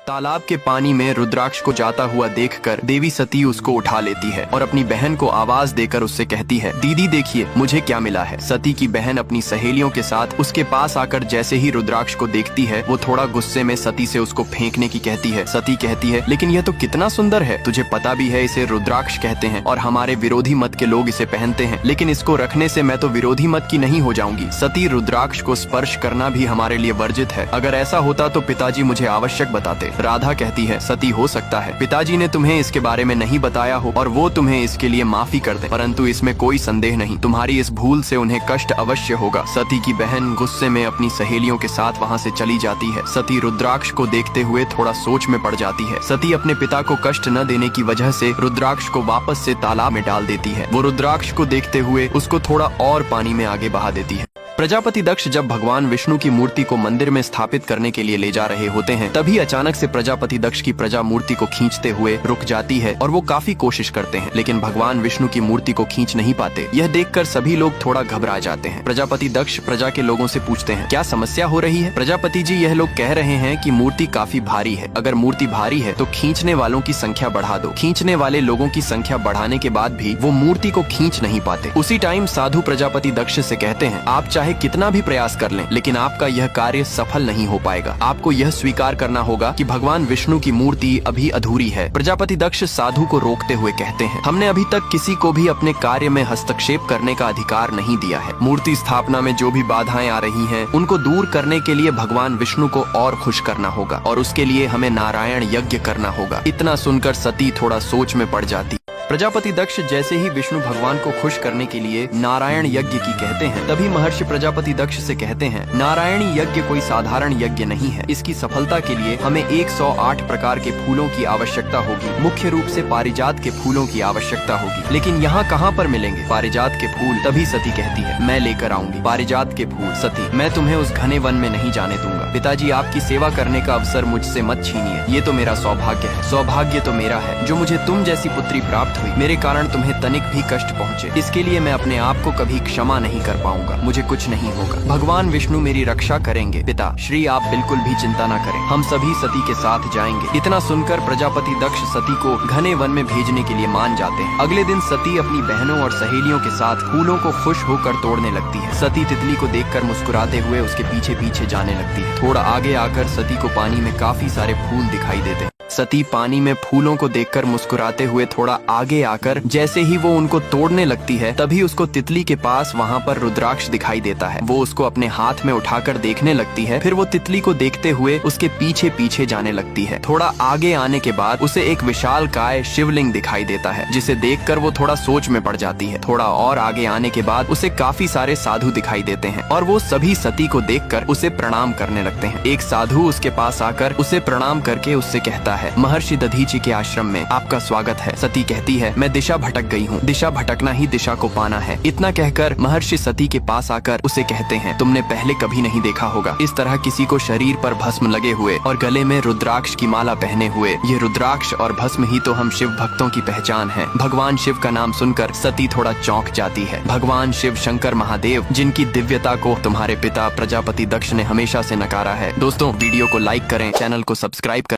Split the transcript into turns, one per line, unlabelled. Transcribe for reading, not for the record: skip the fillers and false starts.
तालाब के पानी में रुद्राक्ष को जाता हुआ देखकर देवी सती उसको उठा लेती है और अपनी बहन को आवाज देकर उससे कहती है, दीदी देखिए मुझे क्या मिला है। सती की बहन अपनी सहेलियों के साथ उसके पास आकर जैसे ही रुद्राक्ष को देखती है वो थोड़ा गुस्से में सती से उसको फेंकने की कहती है। सती कहती है, लेकिन यह तो कितना सुंदर है, तुझे पता भी है इसे रुद्राक्ष कहते हैं और हमारे विरोधी मत के लोग इसे पहनते हैं, लेकिन इसको रखने से मैं तो विरोधी मत की नहीं हो जाऊंगी। सती, रुद्राक्ष को स्पर्श करना भी हमारे लिए वर्जित है, अगर ऐसा होता तो पिताजी मुझे आवश्यक बताते। राधा कहती है, सती हो सकता है पिताजी ने तुम्हें इसके बारे में नहीं बताया हो और वो तुम्हें इसके लिए माफी कर दे, परंतु इसमें कोई संदेह नहीं, तुम्हारी इस भूल से उन्हें कष्ट अवश्य होगा। सती की बहन गुस्से में अपनी सहेलियों के साथ वहाँ से चली जाती है। सती रुद्राक्ष को देखते हुए थोड़ा सोच में पड़ जाती है। सती अपने पिता को कष्ट न देने की वजह से रुद्राक्ष को वापस से तालाब में डाल देती है। वो रुद्राक्ष को देखते हुए उसको थोड़ा और पानी में आगे बहा देती है। प्रजापति दक्ष जब भगवान विष्णु की मूर्ति को मंदिर में स्थापित करने के लिए ले जा रहे होते हैं, तभी अचानक से प्रजापति दक्ष की प्रजा मूर्ति को खींचते हुए रुक जाती है और वो काफी कोशिश करते हैं, लेकिन भगवान विष्णु की मूर्ति को खींच नहीं पाते। यह देखकर सभी लोग थोड़ा घबरा जाते हैं। प्रजापति दक्ष प्रजा के लोगों से पूछते हैं, क्या समस्या हो रही है? प्रजापति जी, यह लोग कह रहे हैं कि मूर्ति काफी भारी है, अगर मूर्ति भारी है तो खींचने वालों की संख्या बढ़ा दो। खींचने वाले लोगों की संख्या बढ़ाने के बाद भी वो मूर्ति को खींच नहीं पाते। उसी टाइम साधु प्रजापति दक्ष से कहते हैं, आप चाहे कितना भी प्रयास कर लें, लेकिन आपका यह कार्य सफल नहीं हो पाएगा। आपको यह स्वीकार करना होगा कि भगवान विष्णु की मूर्ति अभी अधूरी है। प्रजापति दक्ष साधु को रोकते हुए कहते हैं, हमने अभी तक किसी को भी अपने कार्य में हस्तक्षेप करने का अधिकार नहीं दिया है। मूर्ति स्थापना में जो भी बाधाएं आ रही हैं, उनको दूर करने के लिए भगवान विष्णु को और खुश करना होगा और उसके लिए हमें नारायण यज्ञ करना होगा। इतना सुनकर सती थोड़ा सोच में पड़ जाती। प्रजापति दक्ष जैसे ही विष्णु भगवान को खुश करने के लिए नारायण यज्ञ की कहते हैं, तभी महर्षि प्रजापति दक्ष से कहते हैं, नारायणी यज्ञ कोई साधारण यज्ञ नहीं है। इसकी सफलता के लिए हमें 108 प्रकार के फूलों की आवश्यकता होगी। मुख्य रूप से पारिजात के फूलों की आवश्यकता होगी, लेकिन यहाँ कहाँ पर मिलेंगे पारिजात के फूल? तभी सती कहती है, मैं लेकर आऊंगी पारिजात के फूल। सती, मैं तुम्हें उस घने वन में नहीं जाने दूंगा। पिताजी, आपकी सेवा करने का अवसर मुझसे मत छीनिए, ये तो मेरा सौभाग्य है। सौभाग्य तो मेरा है जो मुझे तुम जैसी पुत्री प्राप्त हुई। मेरे कारण तुम्हें तनिक भी कष्ट पहुँचे, इसके लिए मैं अपने आप को कभी क्षमा नहीं कर पाऊंगा। मुझे कुछ नहीं होगा, भगवान विष्णु मेरी रक्षा करेंगे। पिता श्री, आप बिल्कुल भी चिंता न करें, हम सभी सती के साथ जाएंगे। इतना सुनकर प्रजापति दक्ष सती को घने वन में भेजने के लिए मान जाते हैं। अगले दिन सती अपनी बहनों और सहेलियों के साथ फूलों को खुश होकर तोड़ने लगती है। सती तितली को देखकर मुस्कुराते हुए उसके पीछे पीछे जाने लगती है। थोड़ा आगे आकर सती को पानी में काफी सारे फूल दिखाई देते हैं। सती पानी में फूलों को देखकर मुस्कुराते हुए थोड़ा आगे आकर जैसे ही वो उनको तोड़ने लगती है, तभी उसको तितली के पास वहाँ पर रुद्राक्ष दिखाई देता है। वो उसको अपने हाथ में उठाकर देखने लगती है, फिर वो तितली को देखते हुए उसके पीछे पीछे जाने लगती है। थोड़ा आगे आने के बाद उसे एक विशाल काय शिवलिंग दिखाई देता है, जिसे देखकर वो थोड़ा सोच में पड़ जाती है। थोड़ा और आगे आने के बाद उसे काफी सारे साधु दिखाई देते हैं और वो सभी सती को देखकर उसे प्रणाम करने लगते हैं। एक साधु उसके पास आकर उसे प्रणाम करके उससे कहता है, महर्षि दधीचि के आश्रम में आपका स्वागत है। सती कहती है, मैं दिशा भटक गई हूँ, दिशा भटकना ही दिशा को पाना है। इतना कहकर महर्षि सती के पास आकर उसे कहते हैं, तुमने पहले कभी नहीं देखा होगा इस तरह किसी को शरीर पर भस्म लगे हुए और गले में रुद्राक्ष की माला पहने हुए। ये रुद्राक्ष और भस्म ही तो हम शिव भक्तों की पहचान है। भगवान शिव का नाम सुनकर सती थोड़ा चौंक जाती है। भगवान शिव शंकर महादेव, जिनकी दिव्यता को तुम्हारे पिता प्रजापति दक्ष ने हमेशा से नकारा है। दोस्तों, वीडियो को लाइक करें, चैनल को सब्सक्राइब करें।